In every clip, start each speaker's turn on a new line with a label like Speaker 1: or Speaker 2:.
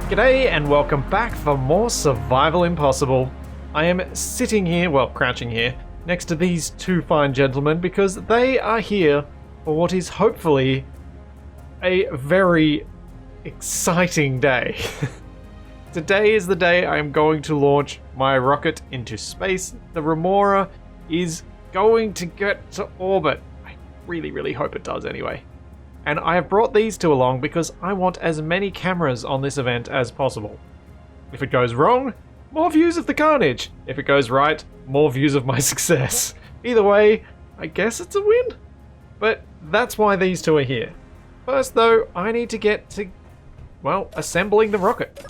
Speaker 1: G'day and welcome back for more Survival Impossible. I am sitting here, well, crouching here, next to these two fine gentlemen because they are here for what is hopefully a very exciting day. Today is the day I am going to launch my rocket into space. The Remora is going to get to orbit. I really hope it does anyway. And I have brought these two along because I want as many cameras on this event as possible. If it goes wrong, more views of the carnage. If it goes right, more views of my success. Either way, I guess it's a win. But that's why these two are here. First though, I need to get to, well, assembling the rocket.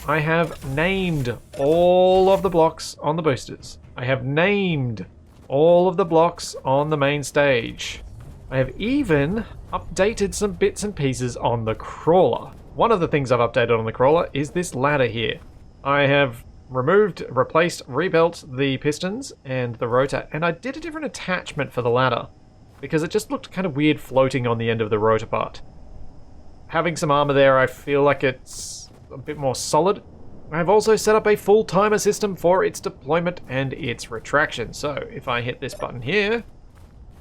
Speaker 1: I have named all of the blocks on the boosters. I have named all of the blocks on the main stage. I have even updated some bits and pieces on the crawler. One of the things I've updated on the crawler is this ladder here. I have removed, replaced, rebuilt the pistons and the rotor, and I did a different attachment for the ladder because it just looked kind of weird floating on the end of the rotor part. Having some armor there, I feel like it's a bit more solid. I've also set up a full timer system for its deployment and its retraction. So if I hit this button here,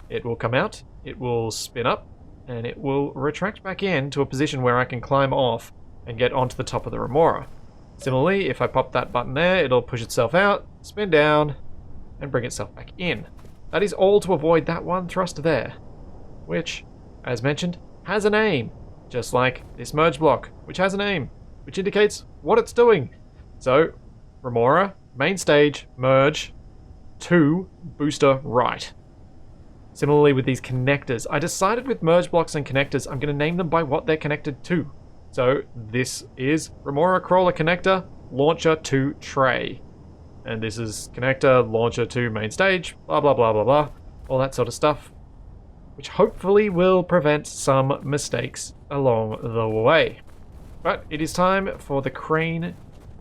Speaker 1: it will come out, it will spin up, and it will retract back in to a position where I can climb off and get onto the top of the Remora. Similarly, if I pop that button there, it'll push itself out, spin down, and bring itself back in. That is all to avoid that one thrust there, which, as mentioned, has a name, just like this merge block, which has a name, which indicates what it's doing. So, Remora, main stage, merge, to booster right. Similarly with these connectors, I decided with merge blocks and connectors, I'm going to name them by what they're connected to. So this is Remora Crawler Connector, Launcher to Tray. And this is Connector, Launcher to Main Stage, blah blah blah blah blah, all that sort of stuff. Which hopefully will prevent some mistakes along the way. But it is time for the crane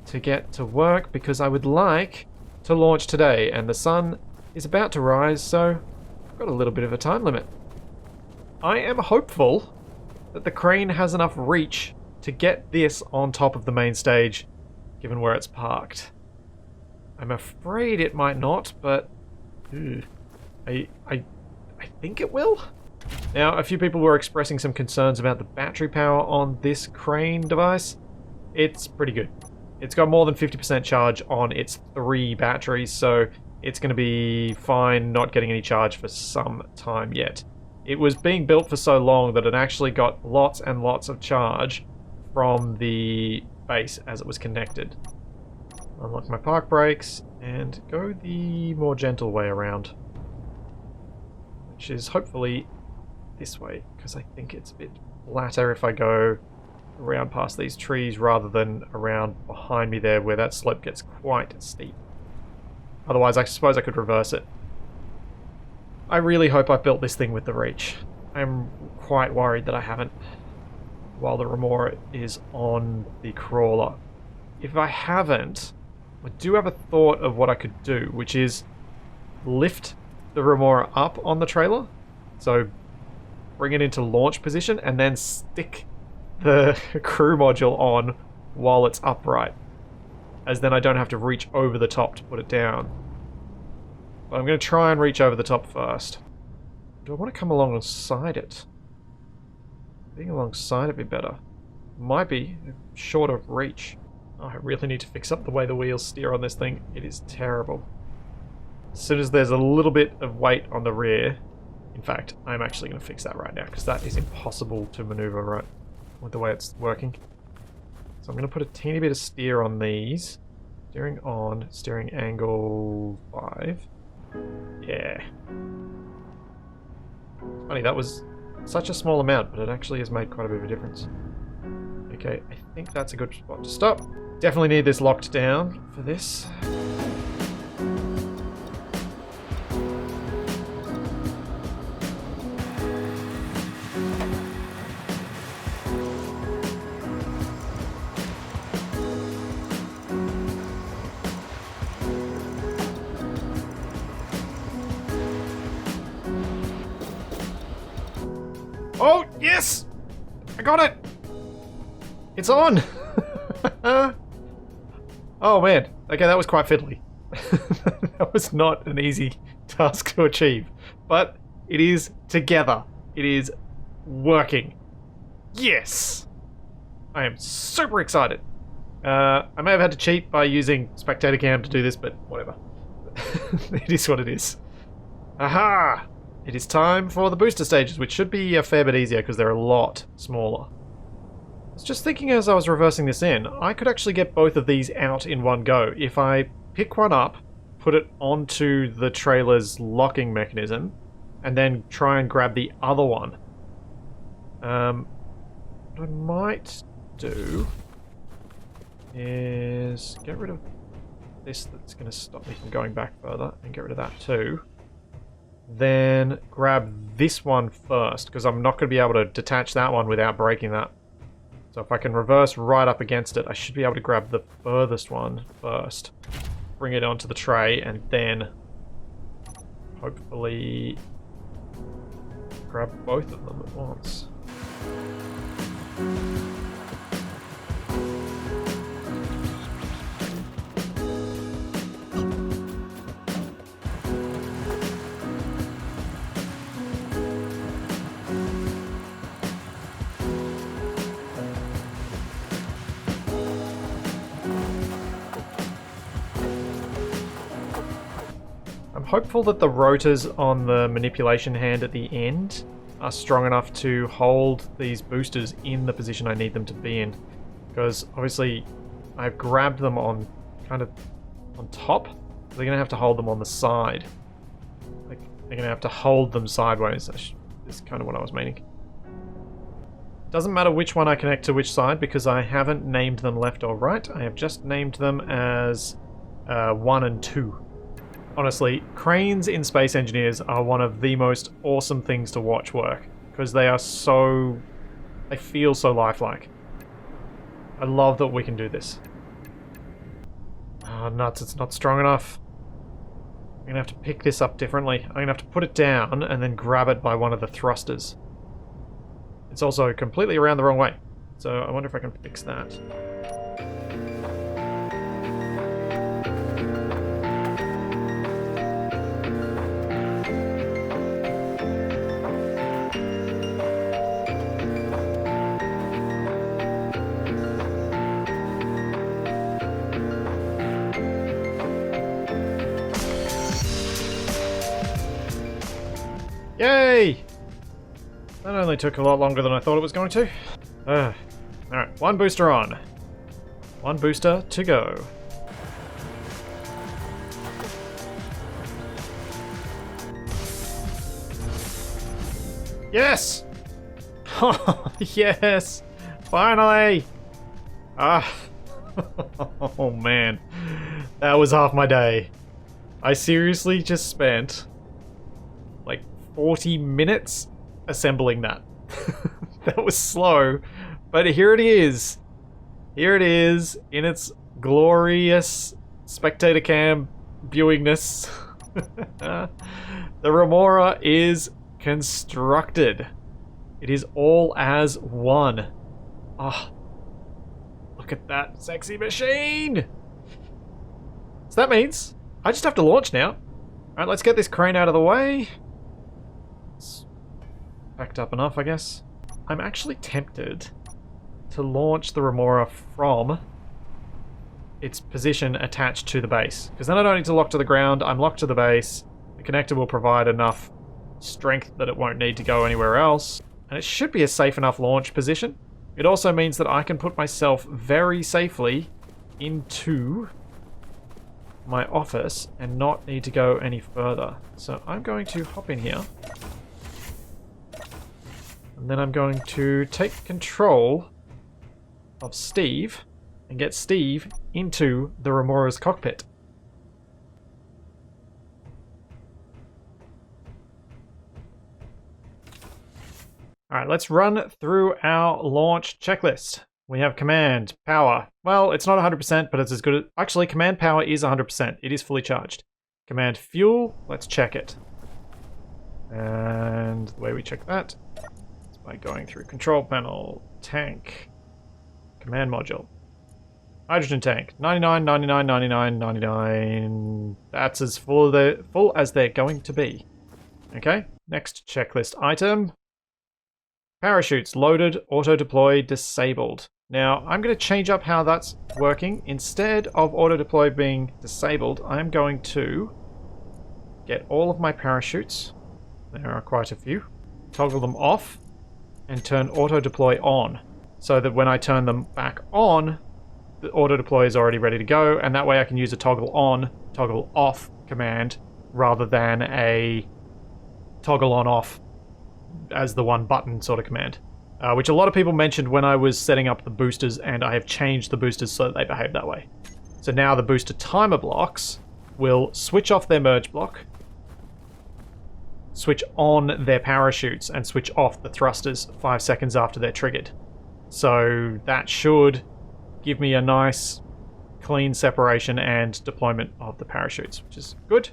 Speaker 1: to get to work because I would like to launch today. And the sun is about to rise, so got a little bit of a time limit. I am hopeful that the crane has enough reach to get this on top of the main stage, given where it's parked. I'm afraid it might not, but I think it will. Now, a few people were expressing some concerns about the battery power on this crane device. It's pretty good. It's got more than 50% charge on its 3 batteries, so it's going to be fine not getting any charge for some time yet. It was being built for so long that it actually got lots and lots of charge from the base as it was connected. Unlock my park brakes and go the more gentle way around, which is hopefully this way, because I think it's a bit flatter if I go around past these trees rather than around behind me there where that slope gets quite steep. Otherwise, I suppose I could reverse it. I really hope I've built this thing with the reach. I'm quite worried that I haven't while the Remora is on the crawler. If I haven't, I do have a thought of what I could do, which is lift the Remora up on the trailer. So bring it into launch position and then stick the crew module on while it's upright, as then I don't have to reach over the top to put it down. But I'm going to try and reach over the top first. Do I want to come alongside it? Being alongside it would be better. Might be short of reach. Oh, I really need to fix up the way the wheels steer on this thing. It is terrible. As soon as there's a little bit of weight on the rear, in fact, I'm actually going to fix that right now because that is impossible to maneuver right with the way it's working. So I'm going to put a teeny bit of steer on these. Steering on, steering angle 5. Yeah. Funny, that was such a small amount, but it actually has made quite a bit of a difference. Okay, I think that's a good spot to stop. Definitely need this locked down for this. Oh, yes! I got it! It's on! Oh man, okay, that was quite fiddly. That was not an easy task to achieve, but it is together. It is working. Yes! I am super excited. I may have had to cheat by using spectator cam to do this, but whatever. It is what it is. Aha! It is time for the booster stages, which should be a fair bit easier because they're a lot smaller. I was just thinking as I was reversing this in, I could actually get both of these out in one go. If I pick one up, put it onto the trailer's locking mechanism, and then try and grab the other one. What I might do is get rid of this that's going to stop me from going back further, and get rid of that too. Then grab this one first, because I'm not going to be able to detach that one without breaking that. So if I can reverse right up against it, I should be able to grab the furthest one first, bring it onto the tray, and then hopefully grab both of them at once. Hopeful that the rotors on the manipulation hand at the end are strong enough to hold these boosters in the position I need them to be in. Because obviously I've grabbed them on kind of on top. They're going to have to hold them on the side. Like they're going to have to hold them sideways. Is kind of what I was meaning. Doesn't matter which one I connect to which side because I haven't named them left or right. I have just named them as 1 and 2. Honestly, cranes in Space Engineers are one of the most awesome things to watch work, because they are so... they feel so lifelike. I love that we can do this. Oh, nuts, it's not strong enough. I'm gonna have to pick this up differently. I'm gonna have to put it down and then grab it by one of the thrusters. It's also completely around the wrong way, so I wonder if I can fix that. Yay! That only took a lot longer than I thought it was going to. Alright, one booster on. One booster to go. Yes! Oh, yes! Finally! Ah. Oh man. That was half my day. I seriously just spent like 40 minutes assembling that. That was slow, but here it is. Here it is in its glorious spectator cam viewingness. The Remora is constructed. It is all as one. Ah, oh, look at that sexy machine. So that means I just have to launch now. Alright, let's get this crane out of the way. It's packed up enough, I guess. I'm actually tempted to launch the Remora from its position attached to the base, because then I don't need to lock to the ground. I'm locked to the base. The connector will provide enough strength that it won't need to go anywhere else, and it should be a safe enough launch position. It also means that I can put myself very safely into my office and not need to go any further. So I'm going to hop in here, and then I'm going to take control of Steve and get Steve into the Remora's cockpit. Alright, let's run through our launch checklist. We have command, power. Well, it's not 100%, but it's as good as... Actually, command power is 100%. It is fully charged. Command fuel, let's check it. And the way we check that is by going through control panel, tank, command module. Hydrogen tank. 99, 99, 99, 99. That's as full as they're going to be. Okay, next checklist item. Parachutes loaded, auto-deploy disabled. Now, I'm going to change up how that's working. Instead of auto-deploy being disabled, I'm going to get all of my parachutes. There are quite a few. Toggle them off and turn auto-deploy on. So that when I turn them back on, the auto-deploy is already ready to go, and that way I can use a toggle on, toggle off command rather than a toggle on off as the one button sort of command. Which a lot of people mentioned when I was setting up the boosters, and I have changed the boosters so that they behave that way. So now the booster timer blocks will switch off their merge block, switch on their parachutes, and switch off the thrusters 5 seconds after they're triggered. So that should give me a nice clean separation and deployment of the parachutes, which is good.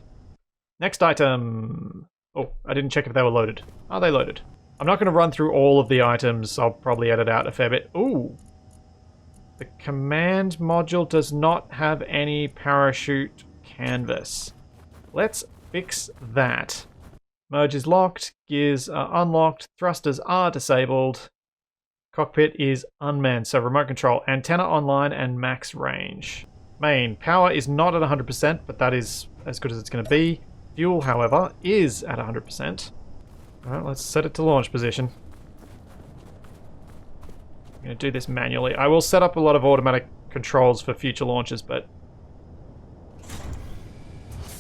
Speaker 1: Next item. Oh, I didn't check if they were loaded. Are they loaded? I'm not going to run through all of the items. I'll probably edit out a fair bit. Ooh. The command module does not have any parachute canvas. Let's fix that. Merge is locked. Gears are unlocked. Thrusters are disabled. Cockpit is unmanned, so remote control. Antenna online and max range. Main. Power is not at 100%, but that is as good as it's going to be. Fuel, however, is at 100%. Alright, let's set it to launch position. I'm going to do this manually. I will set up a lot of automatic controls for future launches, but...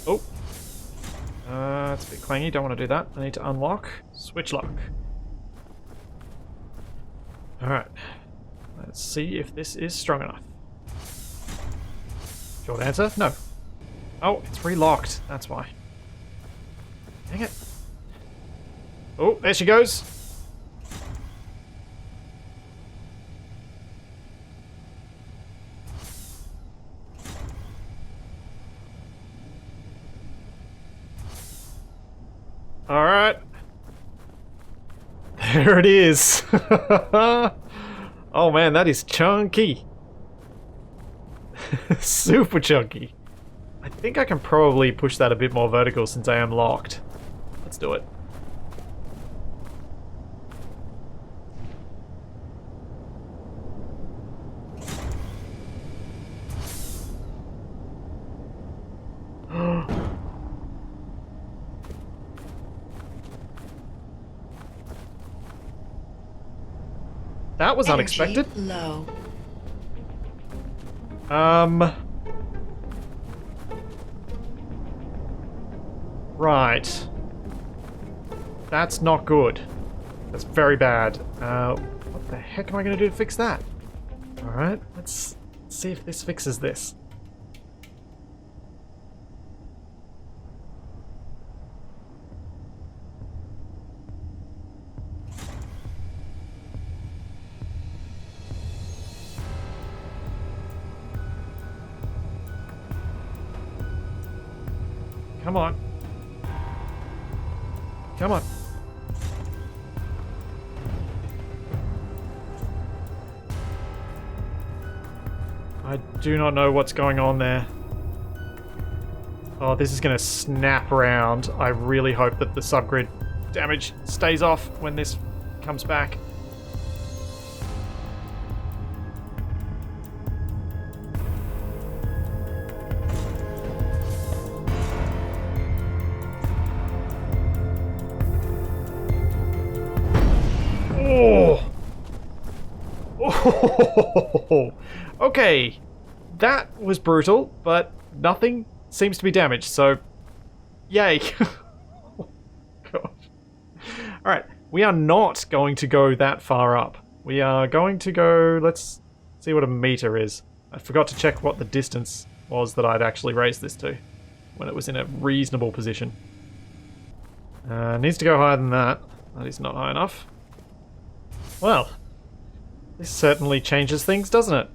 Speaker 1: Oh. It's a bit clangy, don't want to do that. I need to unlock. Switch lock. Alright. Let's see if this is strong enough. Short answer? No. Oh, it's relocked. That's why. Dang it. Oh, there she goes. All right. There it is. Oh man, that is chunky. Super chunky. I think I can probably push that a bit more vertical since I am locked. Let's do it. That was unexpected.
Speaker 2: Low.
Speaker 1: Right. That's not good. That's very bad. What the heck am I going to do to fix that? Alright, let's see if this fixes this. Come on. Come on. I do not know what's going on there. Oh, this is going to snap around. I really hope that the subgrid damage stays off when this comes back. Oh. Okay, that was brutal, but nothing seems to be damaged, so yay. Oh, God. Alright, we are not going to go that far up. We are going to go, let's see what a meter is. I forgot to check what the distance was that I'd actually raised this to when it was in a reasonable position. Needs to go higher than that. That is not high enough. Well, this certainly changes things, doesn't it?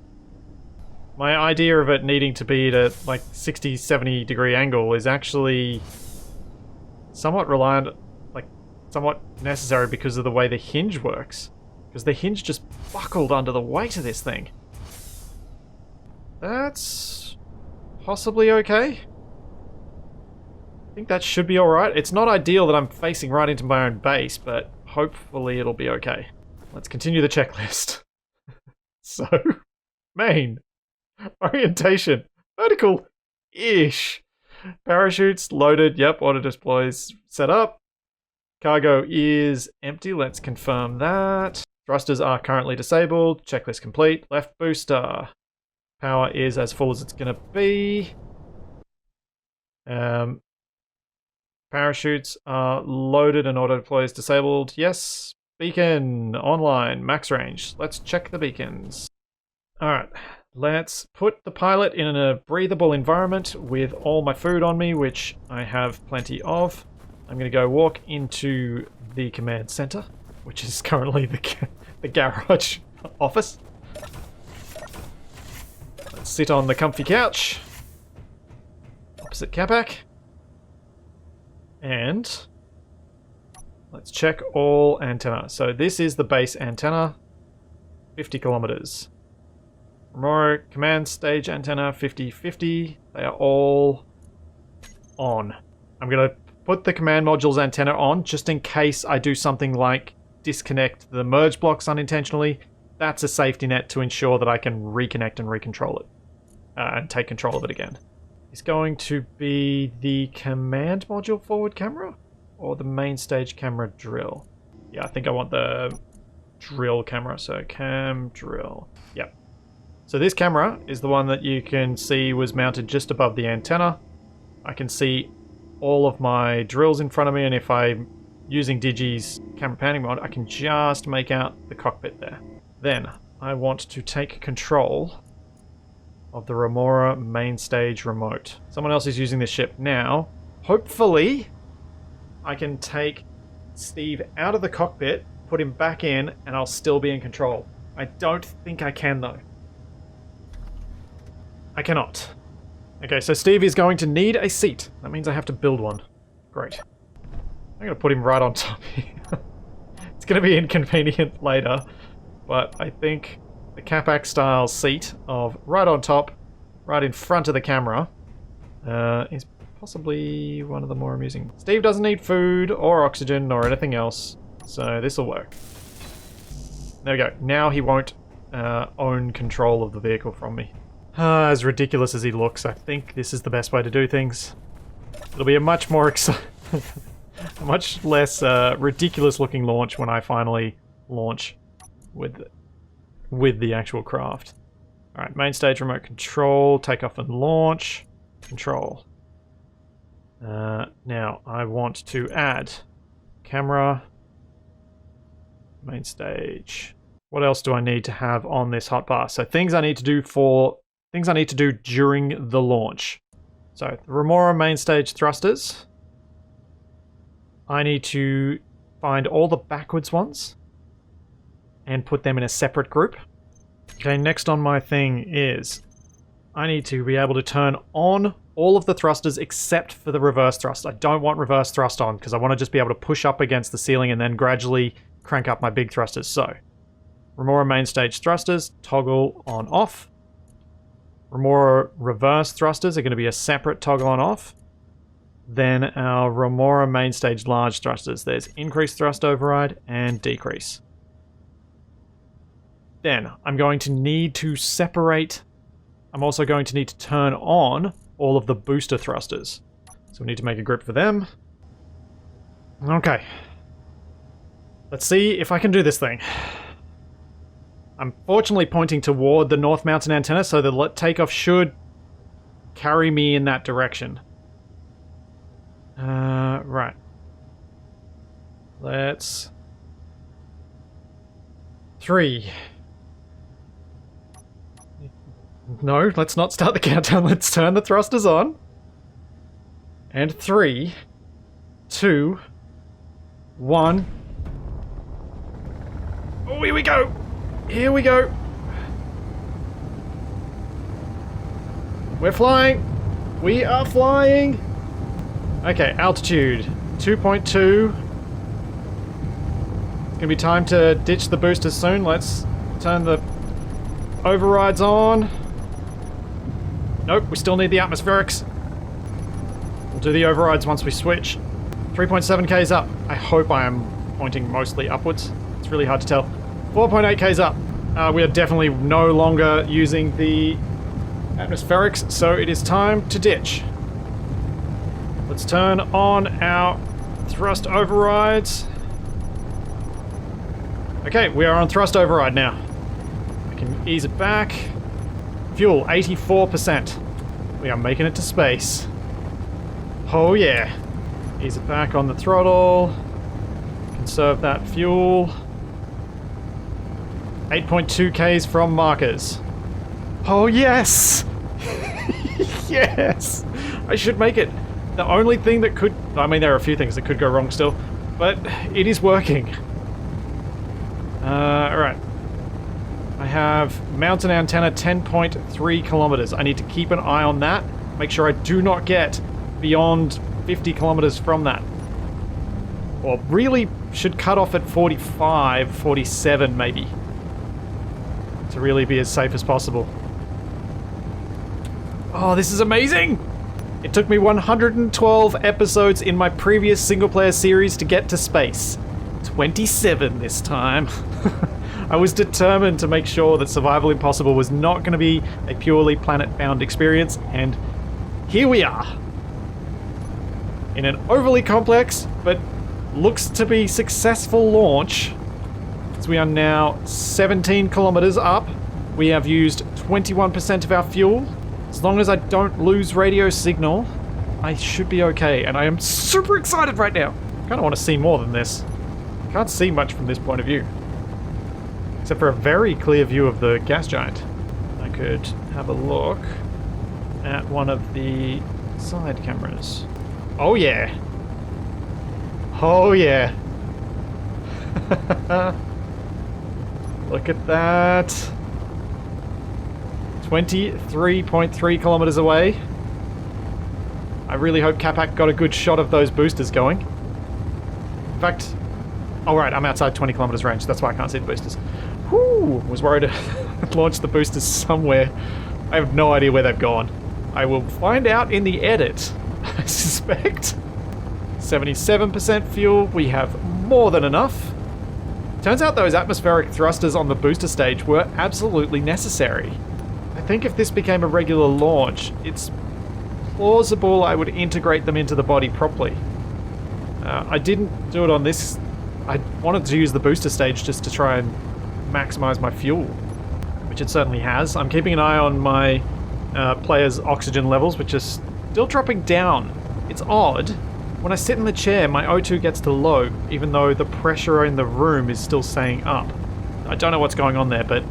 Speaker 1: My idea of it needing to be at a like 60-70 degree angle is actually somewhat reliant, like somewhat necessary because of the way the hinge works. Because the hinge just buckled under the weight of this thing. That's possibly okay. I think that should be alright. It's not ideal that I'm facing right into my own base, but hopefully it'll be okay. Let's continue the checklist. So, main, orientation, vertical-ish. Parachutes loaded, yep, auto displays set up. Cargo is empty, let's confirm that. Thrusters are currently disabled, checklist complete. Left booster. Power is as full as it's gonna be. Parachutes are loaded and auto deploys disabled. Yes. Beacon online, max range. Let's check the beacons. Alright, let's put the pilot in a breathable environment with all my food on me, which I have plenty of. I'm going to go walk into the command center, which is currently the garage office. Let's sit on the comfy couch opposite Capac. And let's check all antenna. So this is the base antenna, 50 kilometers. Remote command stage antenna, 50-50. They are all on. I'm going to put the command module's antenna on just in case I do something like disconnect the merge blocks unintentionally. That's a safety net to ensure that I can reconnect and recontrol it. And take control of it again. It's going to be the command module forward camera or the main stage camera drill. Yeah, I think I want the drill camera. So cam drill. Yep. So this camera is the one that you can see was mounted just above the antenna. I can see all of my drills in front of me, and if I'm using Digi's camera panning mod, I can just make out the cockpit there. Then I want to take control of the Remora main stage remote. Someone else is using this ship now. Hopefully, I can take Steve out of the cockpit, put him back in, and I'll still be in control. I don't think I can, though. I cannot. Okay, so Steve is going to need a seat. That means I have to build one. Great. I'm going to put him right on top here. It's going to be inconvenient later, but I think the Capac style seat of right on top, right in front of the camera, is possibly one of the more amusing. Steve doesn't need food or oxygen or anything else, so this will work. There we go. Now he won't own control of the vehicle from me. As ridiculous as he looks, I think this is the best way to do things. It'll be a much more a much less ridiculous looking launch when I finally launch with the actual craft. Alright, main stage remote control, takeoff and launch, control. Now, I want to add camera, main stage. What else do I need to have on this hotbar? So things I need to do during the launch. So, the Remora main stage thrusters. I need to find all the backwards ones and put them in a separate group. Okay, next on my thing is I need to be able to turn on all of the thrusters except for the reverse thrust. I don't want reverse thrust on because I want to just be able to push up against the ceiling and then gradually crank up my big thrusters. So, Remora main stage thrusters, toggle on off. Remora reverse thrusters are going to be a separate toggle on off. Then our Remora main stage large thrusters. There's increase thrust override and decrease. Then I'm going to need to separate. I'm also going to need to turn on all of the booster thrusters. So we need to make a group for them. Okay. Let's see if I can do this thing. I'm fortunately pointing toward the North Mountain antenna, so the takeoff should carry me in that direction. Right. Let's... 3. No, let's not start the countdown. Let's turn the thrusters on. And 3, 2, 1. Oh, here we go! Here we go! We're flying! We are flying! Okay, altitude 2.2. It's gonna be time to ditch the boosters soon. Let's turn the overrides on. Nope, we still need the atmospherics. We'll do the overrides once we switch. 3.7k's up. I hope I am pointing mostly upwards. It's really hard to tell. 4.8k's up. We are definitely no longer using the atmospherics, so it is time to ditch. Let's turn on our thrust overrides. Okay, we are on thrust override now. I can ease it back. Fuel, 84%. We are making it to space. Oh yeah. Ease it back on the throttle. Conserve that fuel. 8.2k's from markers. Oh yes! Yes! I should make it. The only thing that could... I mean, there are a few things that could go wrong still, but it is working. Alright. I have mountain antenna 10.3 kilometers. I need to keep an eye on that. Make sure I do not get beyond 50 kilometers from that. Or really should cut off at 45, 47 maybe. To really be as safe as possible. Oh, this is amazing! It took me 112 episodes in my previous single-player series to get to space. 27 this time. I was determined to make sure that Survival Impossible was not going to be a purely planet-bound experience, and here we are. In an overly complex, but looks to be successful launch. So we are now 17 kilometers up. We have used 21% of our fuel. As long as I don't lose radio signal, I should be okay. And I am super excited right now. I kind of want to see more than this. Can't see much from this point of view. Except for a very clear view of the gas giant. I could have a look at one of the side cameras. Oh yeah. Oh yeah. Look at that. 23.3 kilometers away. I really hope Capac got a good shot of those boosters going. In fact, alright, I'm outside 20 kilometers range, that's why I can't see the boosters. Whew, was worried to launch the boosters somewhere. I have no idea where they've gone. I will find out in the edit, I suspect. 77% fuel, we have more than enough. Turns out those atmospheric thrusters on the booster stage were absolutely necessary. I think if this became a regular launch, it's plausible I would integrate them into the body properly. I didn't do it on this. I wanted to use the booster stage just to try and maximize my fuel, which it certainly has. I'm keeping an eye on my players' oxygen levels, which are still dropping down. It's odd. When I sit in the chair, my O2 gets to low, even though the pressure in the room is still staying up. I don't know what's going on there, but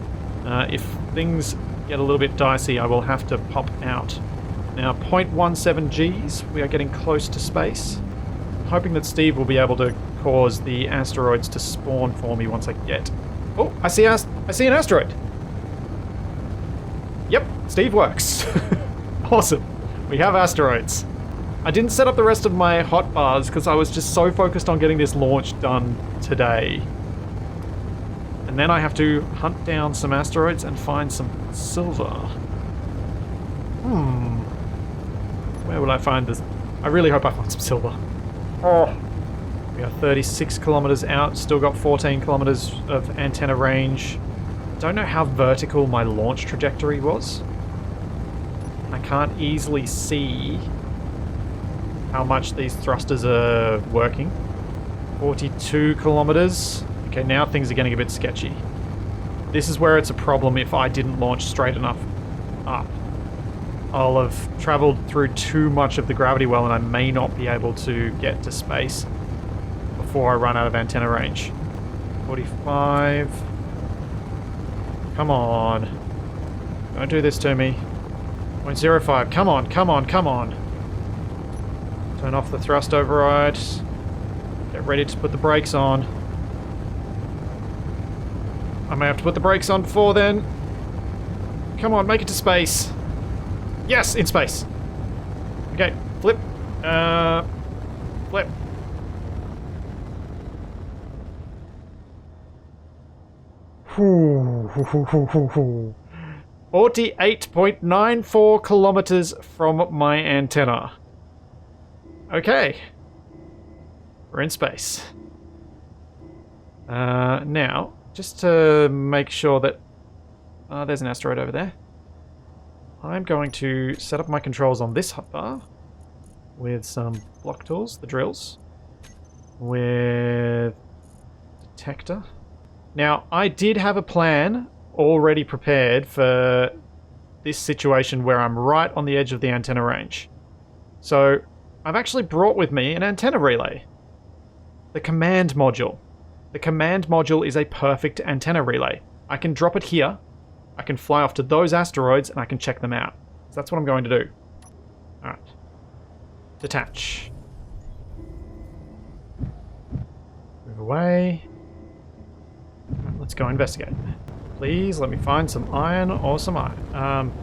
Speaker 1: if things get a little bit dicey, I will have to pop out. Now, 0.17 Gs, we are getting close to space. I'm hoping that Steve will be able to cause the asteroids to spawn for me once I get... Oh, I see an asteroid! Yep, Steve works. Awesome. We have asteroids. I didn't set up the rest of my hotbars because I was just so focused on getting this launch done today. And then I have to hunt down some asteroids and find some silver. Where will I find this? I really hope I find some silver. Oh. We are 36 kilometers out, still got 14 kilometers of antenna range. Don't know how vertical my launch trajectory was. I can't easily see how much these thrusters are working. 42 kilometers. Okay, now things are getting a bit sketchy. This is where it's a problem if I didn't launch straight enough up. I'll have traveled through too much of the gravity well and I may not be able to get to space before I run out of antenna range. 45. Come on. Don't do this to me. 0.05. Come on, come on, come on. Turn off the thrust override. Get ready to put the brakes on. I may have to put the brakes on before then. Come on, make it to space. Yes, in space. Okay, flip. Flip. 48.94 kilometers from my antenna. Okay. We're in space. Now, just to make sure that... there's an asteroid over there. I'm going to set up my controls on this hotbar with some block tools, the drills, with detector. Now, I did have a plan already prepared for this situation where I'm right on the edge of the antenna range. So, I've actually brought with me an antenna relay. The command module. The command module is a perfect antenna relay. I can drop it here, I can fly off to those asteroids, and I can check them out. So that's what I'm going to do. Alright. Detach. Move away. Right, let's go investigate. Please let me find some iron or some iron.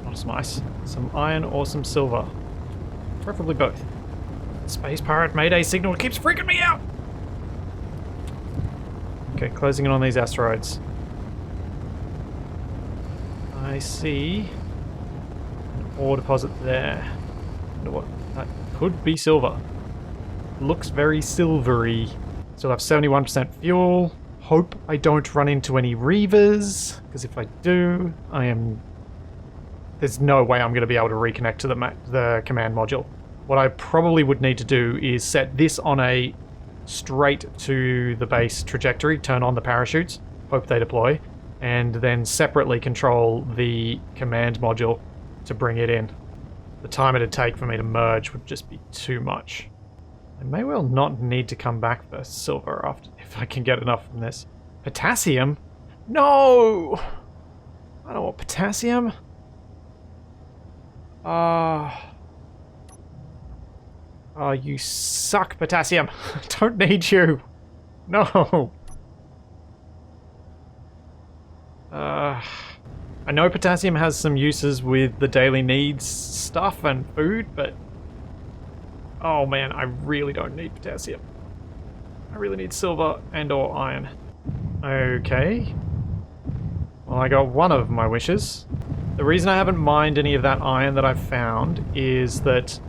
Speaker 1: Not some ice. Some iron or some silver. Preferably both. Space pirate mayday signal keeps freaking me out! Okay, closing in on these asteroids. I see an ore deposit there. I wonder what that could be. Silver. Looks very silvery. Still have 71% fuel. Hope I don't run into any reavers, because if I do, there's no way I'm going to be able to reconnect to the command module. What I probably would need to do is set this on a straight to the base trajectory, turn on the parachutes, hope they deploy, and then separately control the command module to bring it in. The time it'd take for me to merge would just be too much. I may well not need to come back for silver after, if I can get enough from this. Potassium? No! I don't want potassium. Oh, you suck, potassium. I don't need you. No. I know potassium has some uses with the daily needs stuff and food, but... oh man, I really don't need potassium. I really need silver and or iron. Okay. Well, I got one of my wishes. The reason I haven't mined any of that iron that I've found is that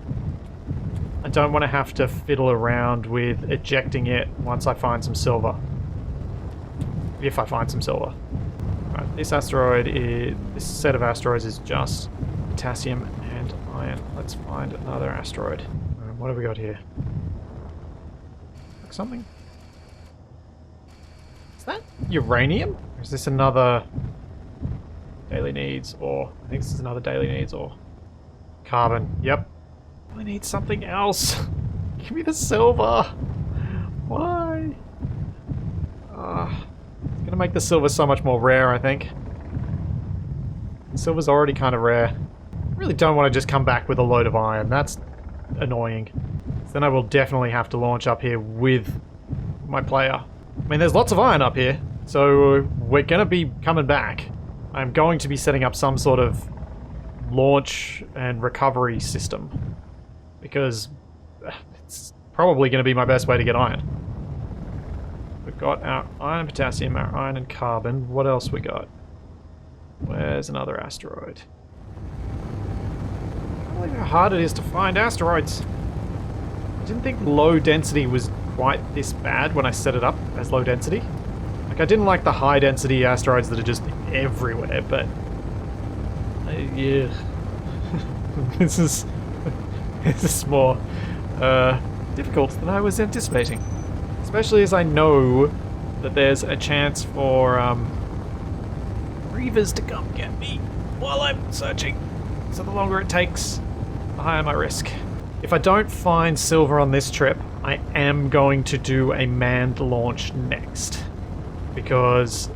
Speaker 1: I don't want to have to fiddle around with ejecting it once I find some silver. If I find some silver. Right, this set of asteroids is just potassium and iron. Let's find another asteroid. What have we got here? Like something? Is that uranium? Or is this another daily needs ore? I think this is another daily needs ore. Carbon. Yep. I need something else. Give me the silver. Why? It's gonna make the silver so much more rare, I think. Silver's already kind of rare. I really don't want to just come back with a load of iron. That's annoying. So then I will definitely have to launch up here with my player. I mean, there's lots of iron up here, so we're gonna be coming back. I'm going to be setting up some sort of launch and recovery system, because it's probably going to be my best way to get iron. We've got our iron and potassium, our iron and carbon. What else we got? Where's another asteroid? I don't know how hard it is to find asteroids. I didn't think low density was quite this bad when I set it up as low density. Like, I didn't like the high density asteroids that are just everywhere, but... yeah. This is more difficult than I was anticipating. Especially as I know that there's a chance for reavers to come get me while I'm searching. So the longer it takes, the higher my risk. If I don't find silver on this trip, I am going to do a manned launch next, because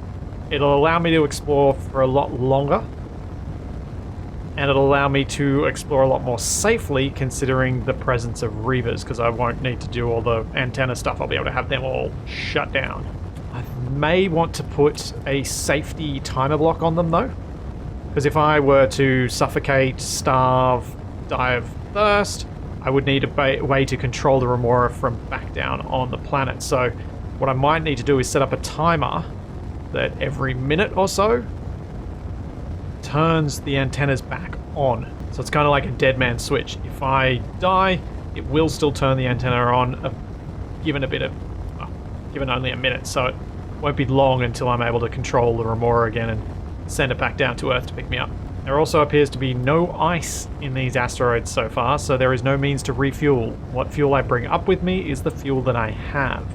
Speaker 1: it'll allow me to explore for a lot longer, and it'll allow me to explore a lot more safely considering the presence of reavers, because I won't need to do all the antenna stuff. I'll be able to have them all shut down. I may want to put a safety timer block on them though, because if I were to suffocate, starve, die of thirst, I would need a way to control the remora from back down on the planet. So what I might need to do is set up a timer that every minute or so turns the antennas back on. So it's kind of like a dead man switch. If I die, it will still turn the antenna on, given only a minute, so it won't be long until I'm able to control the Remora again and send it back down to Earth to pick me up. There also appears to be no ice in these asteroids so far, so there is no means to refuel. What fuel I bring up with me is the fuel that I have,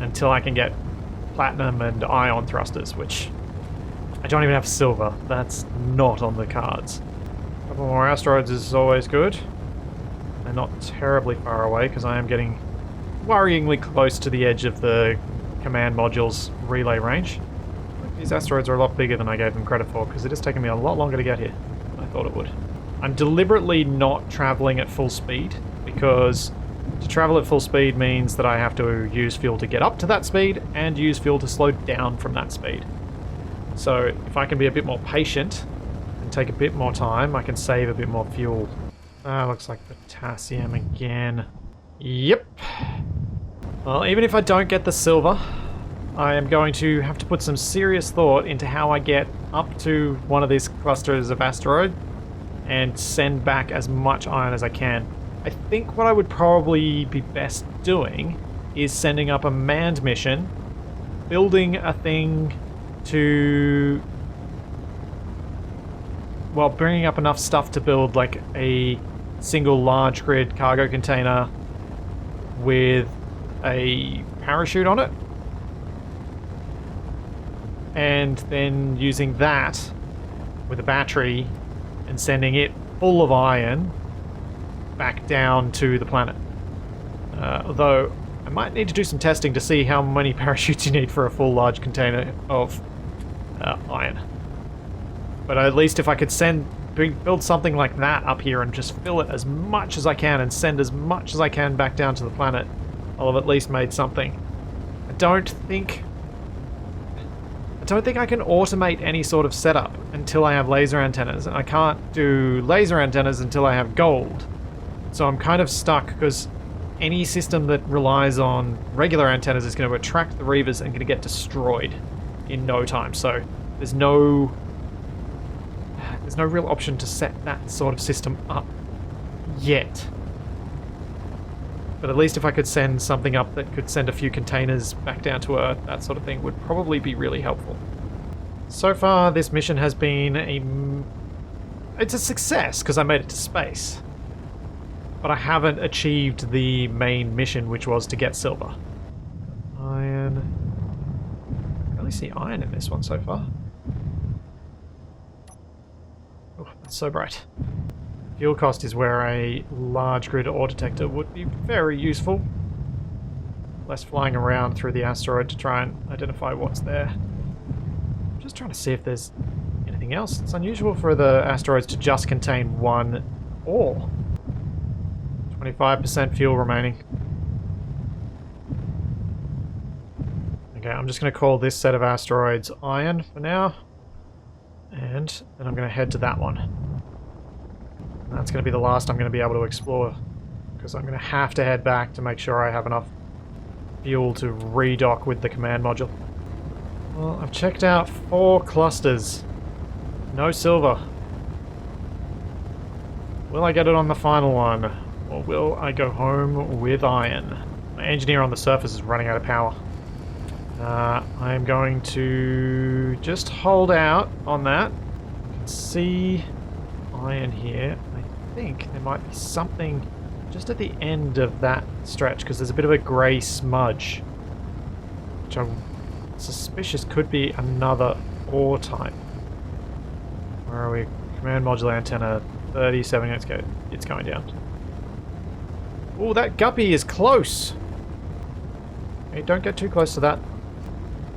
Speaker 1: until I can get platinum and ion thrusters, which I don't even have silver. That's not on the cards. A couple more asteroids is always good. They're not terribly far away, because I am getting worryingly close to the edge of the command module's relay range. These asteroids are a lot bigger than I gave them credit for, because it has taken me a lot longer to get here than I thought it would. I'm deliberately not traveling at full speed, because to travel at full speed means that I have to use fuel to get up to that speed, and use fuel to slow down from that speed. So if I can be a bit more patient, and take a bit more time, I can save a bit more fuel. Looks like potassium again. Yep. Well, even if I don't get the silver, I am going to have to put some serious thought into how I get up to one of these clusters of asteroid and send back as much iron as I can. I think what I would probably be best doing is sending up a manned mission, building a thing to... well, bringing up enough stuff to build like a single large grid cargo container with a parachute on it. And then using that with a battery and sending it full of iron back down to the planet. Although I might need to do some testing to see how many parachutes you need for a full large container of iron. But at least if I could build something like that up here and just fill it as much as I can and send as much as I can back down to the planet, I'll have at least made something. I don't think I can automate any sort of setup until I have laser antennas, and I can't do laser antennas until I have gold. So I'm kind of stuck, because any system that relies on regular antennas is going to attract the Reavers and going to get destroyed in no time. So there's no real option to set that sort of system up yet. But at least if I could send something up that could send a few containers back down to Earth, that sort of thing would probably be really helpful. So far, this mission has been it's a success, because I made it to space. But I haven't achieved the main mission, which was to get silver. Iron... I can't really see iron in this one so far. Oh, that's so bright. Fuel cost is where a large grid ore detector would be very useful. Less flying around through the asteroid to try and identify what's there. I'm just trying to see if there's anything else. It's unusual for the asteroids to just contain one ore. 25% fuel remaining. Okay, I'm just going to call this set of asteroids iron for now. And then I'm going to head to that one. And that's going to be the last I'm going to be able to explore, because I'm going to have to head back to make sure I have enough fuel to redock with the command module. Well, I've checked out 4 clusters. No silver. Will I get it on the final one? Or will I go home with iron? My engineer on the surface is running out of power. I'm going to just hold out on that. I can see iron here. I think there might be something just at the end of that stretch, because there's a bit of a grey smudge, which I'm suspicious could be another ore type. Where are we? Command module antenna 37. It's going down. Oh, that guppy is close. Okay, don't get too close to that.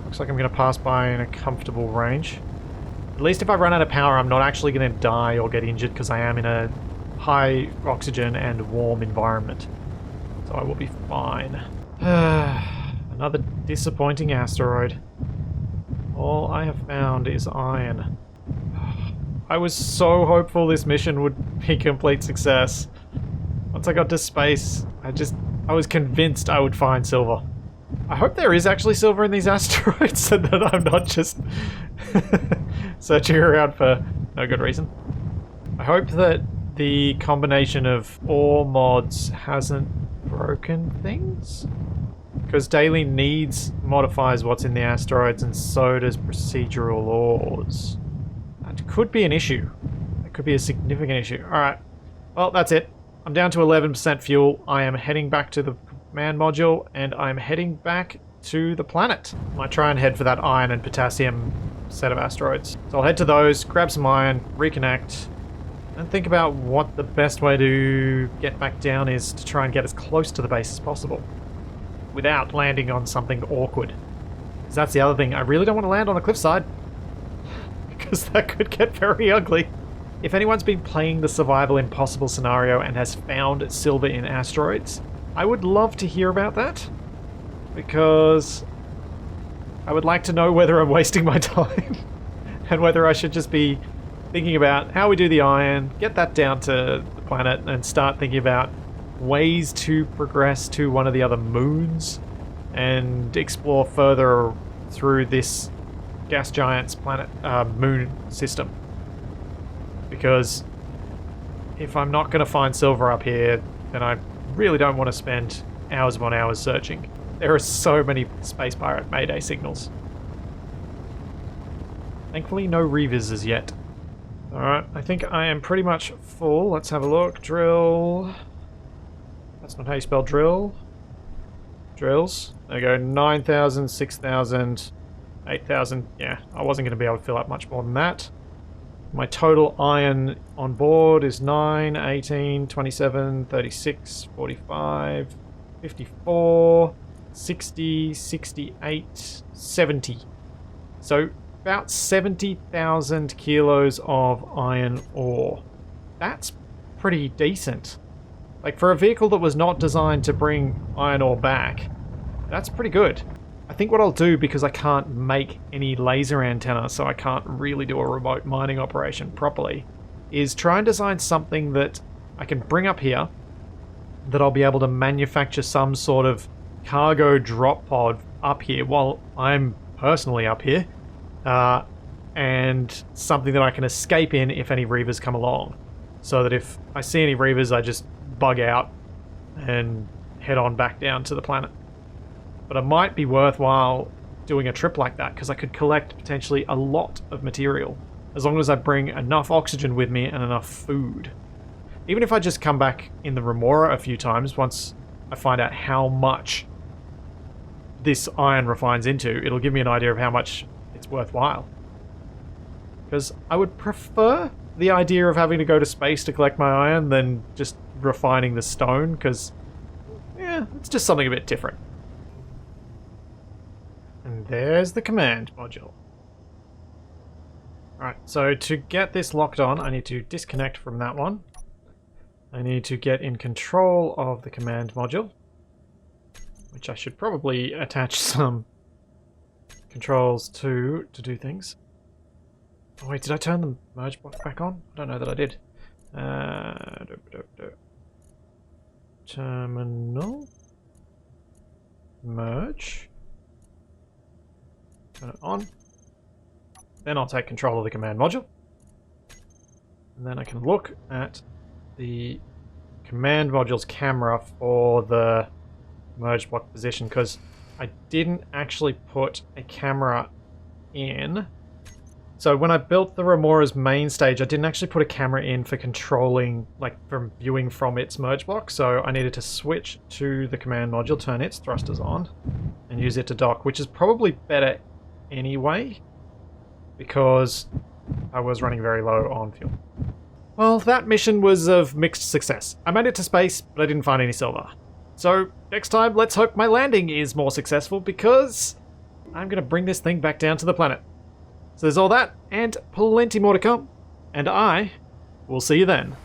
Speaker 1: Looks like I'm going to pass by in a comfortable range. At least if I run out of power, I'm not actually going to die or get injured, because I am in a high oxygen and warm environment. So I will be fine. Another disappointing asteroid. All I have found is iron. I was so hopeful this mission would be a complete success. Once I got to space, I was convinced I would find silver. I hope there is actually silver in these asteroids, so that I'm not just searching around for no good reason. I hope that the combination of ore mods hasn't broken things? Because daily needs modifies what's in the asteroids, and so does procedural ores. That could be an issue. That could be a significant issue. Alright, well, that's it. I'm down to 11% fuel. I am heading back to the command module, and I'm heading back to the planet. Might try and head for that iron and potassium set of asteroids. So I'll head to those, grab some iron, reconnect, and think about what the best way to get back down is to try and get as close to the base as possible without landing on something awkward. Because that's the other thing, I really don't want to land on a cliffside because that could get very ugly. If anyone's been playing the Survival Impossible scenario and has found silver in asteroids, I would love to hear about that, because I would like to know whether I'm wasting my time and whether I should just be thinking about how we do the iron, get that down to the planet, and start thinking about ways to progress to one of the other moons and explore further through this gas giant's planet moon system. Because if I'm not going to find silver up here, then I really don't want to spend hours upon hours searching. There are so many Space Pirate Mayday signals. Thankfully, no Reavers as yet. Alright, I think I am pretty much full. Let's have a look. Drill. That's not how you spell drill. Drills. There we go. 9,000, 6,000, 8,000. Yeah, I wasn't going to be able to fill up much more than that. My total iron on board is 9, 18, 27, 36, 45, 54, 60, 68, 70. So about 70,000 kilos of iron ore. That's pretty decent. Like, for a vehicle that was not designed to bring iron ore back, that's pretty good. I think what I'll do, because I can't make any laser antenna, so I can't really do a remote mining operation properly, is try and design something that I can bring up here, that I'll be able to manufacture some sort of cargo drop pod up here while I'm personally up here, and something that I can escape in if any Reavers come along. So that if I see any Reavers, I just bug out and head on back down to the planet. But it might be worthwhile doing a trip like that, because I could collect potentially a lot of material, as long as I bring enough oxygen with me and enough food. Even if I just come back in the Remora a few times, once I find out how much this iron refines into, it'll give me an idea of how much it's worthwhile. Because I would prefer the idea of having to go to space to collect my iron than just refining the stone, because, yeah, it's just something a bit different. And there's the command module. Alright, so to get this locked on, I need to disconnect from that one. I need to get in control of the command module, which I should probably attach some controls to do things. Oh wait, did I turn the merge block back on? I don't know that I did. Terminal. Merge. Turn it on. Then I'll take control of the command module. And then I can look at the command module's camera for the merge block position, because I didn't actually put a camera in. So when I built the Remora's main stage, I didn't actually put a camera in for controlling, like, from viewing from its merge block. So I needed to switch to the command module, turn its thrusters on, and use it to dock, which is probably better anyway, because I was running very low on fuel. Well, that mission was of mixed success. I made it to space, but I didn't find any silver. So next time, let's hope my landing is more successful, because I'm going to bring this thing back down to the planet. So there's all that, and plenty more to come. And I will see you then.